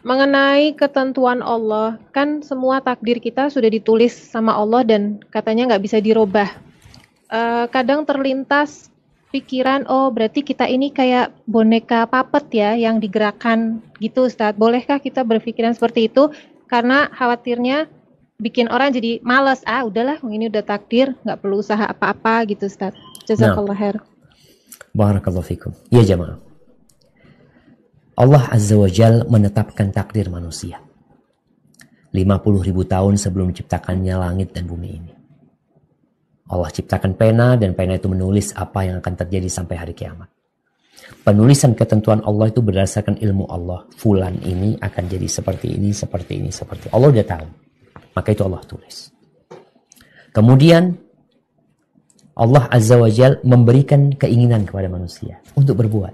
mengenai ketentuan Allah, kan semua takdir kita sudah ditulis sama Allah dan katanya nggak bisa dirubah. Kadang terlintas pikiran, oh berarti kita ini kayak boneka puppet ya, yang digerakkan gitu Ustadz. Bolehkah kita berpikiran seperti itu? Karena khawatirnya bikin orang jadi males, udahlah ini udah takdir, nggak perlu usaha apa-apa gitu Ustadz. Jazakallah khair. Barakallahu fikum. Ya jamaah, Allah Azza wa Jal menetapkan takdir manusia 50.000 tahun sebelum diciptakannya langit dan bumi ini. Allah ciptakan pena, dan pena itu menulis apa yang akan terjadi sampai hari kiamat. Penulisan ketentuan Allah itu berdasarkan ilmu Allah. Fulan ini akan jadi seperti ini, seperti ini, seperti ini. Allah udah tahu. Maka itu Allah tulis. Kemudian Allah Azza wa Jal memberikan keinginan kepada manusia untuk berbuat.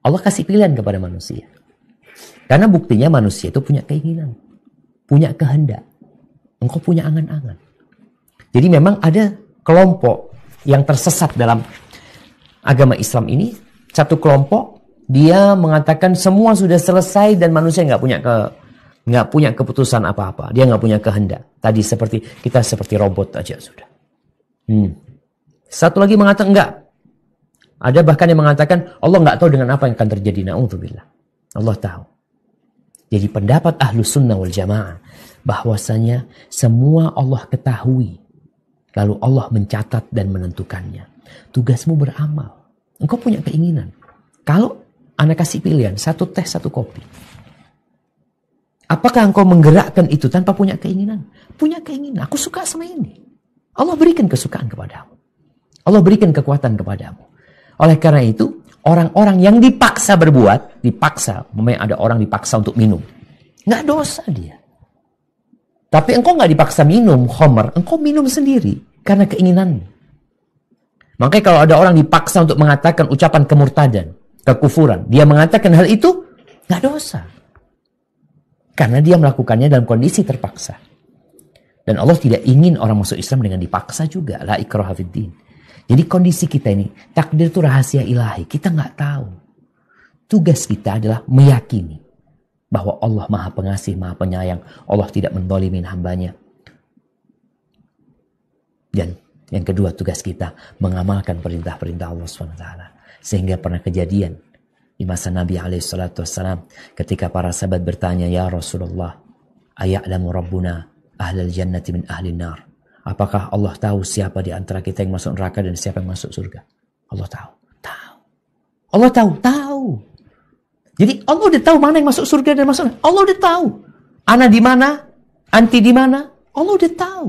Allah kasih pilihan kepada manusia. Karena buktinya manusia itu punya keinginan, punya kehendak. Engkau punya angan-angan. Jadi memang ada kelompok yang tersesat dalam agama Islam ini. Satu kelompok, dia mengatakan semua sudah selesai dan manusia nggak punya keputusan apa-apa. Dia nggak punya kehendak. Tadi kita seperti robot aja sudah. Satu lagi mengatakan enggak. Ada bahkan yang mengatakan Allah nggak tahu dengan apa yang akan terjadi. Na'udzubillah. Allah tahu. Jadi pendapat Ahlus Sunnah wal Jamaah bahwasanya semua Allah ketahui. Lalu Allah mencatat dan menentukannya. Tugasmu beramal. Engkau punya keinginan. Kalau Anda kasih pilihan, satu teh, satu kopi. Apakah engkau menggerakkan itu tanpa punya keinginan? Punya keinginan. Aku suka sama ini. Allah berikan kesukaan kepadamu. Allah berikan kekuatan kepadamu. Oleh karena itu, orang-orang yang dipaksa berbuat, memang ada orang dipaksa untuk minum. Nggak dosa dia. Tapi engkau nggak dipaksa minum khamr, engkau minum sendiri karena keinginanmu. Makanya kalau ada orang dipaksa untuk mengatakan ucapan kemurtadan, kekufuran, dia mengatakan hal itu nggak dosa. Karena dia melakukannya dalam kondisi terpaksa. Dan Allah tidak ingin orang masuk Islam dengan dipaksa juga. La ikraha fiddin. Jadi kondisi kita ini, takdir itu rahasia ilahi. Kita nggak tahu. Tugas kita adalah meyakini bahwa Allah Maha Pengasih, Maha Penyayang. Allah tidak mendolimin hambanya. Dan yang kedua, tugas kita mengamalkan perintah-perintah Allah SWT. Sehingga pernah kejadian di masa Nabi SAW ketika para sahabat bertanya, ya Rasulullah, aya'lamu Rabbuna ahlal jannati min ahlin nar. Apakah Allah tahu siapa di antara kita yang masuk neraka dan siapa yang masuk surga? Allah tahu. Tahu. Allah tahu. Jadi Allah udah tahu mana yang masuk surga dan masuk neraka. Allah udah tahu. Ana di mana? Anti di mana? Allah udah tahu.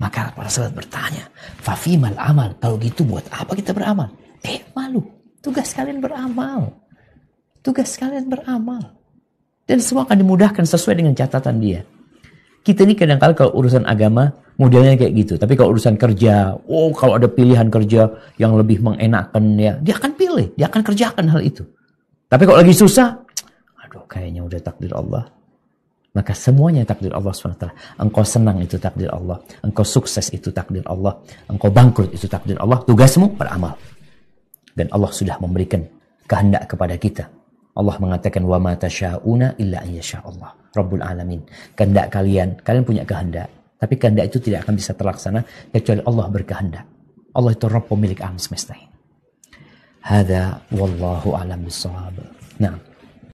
Maka para sahabat bertanya, fafimal amal. Kalau gitu buat apa kita beramal? Malu. Tugas kalian beramal. Tugas kalian beramal. Dan semua akan dimudahkan sesuai dengan catatan dia. Kita ini kadang-kadang kalau urusan agama modelnya kayak gitu. Tapi kalau urusan kerja, kalau ada pilihan kerja yang lebih mengenakan ya, dia akan pilih, dia akan kerjakan hal itu. Tapi kalau lagi susah, kayaknya udah takdir Allah. Maka semuanya takdir Allah SWT. Engkau senang itu takdir Allah. Engkau sukses itu takdir Allah. Engkau bangkrut itu takdir Allah. Tugasmu beramal. Dan Allah sudah memberikan kehendak kepada kita. Allah mengatakan wa ma tasyauna illa an yasha Allah Rabbul alamin. Kehendak kalian punya kehendak, tapi kehendak itu tidak akan bisa terlaksana kecuali Allah berkehendak. Allah itu Rabb pemilik alam semesta ini. Hadza wallahu a'lam bissawab. Nah,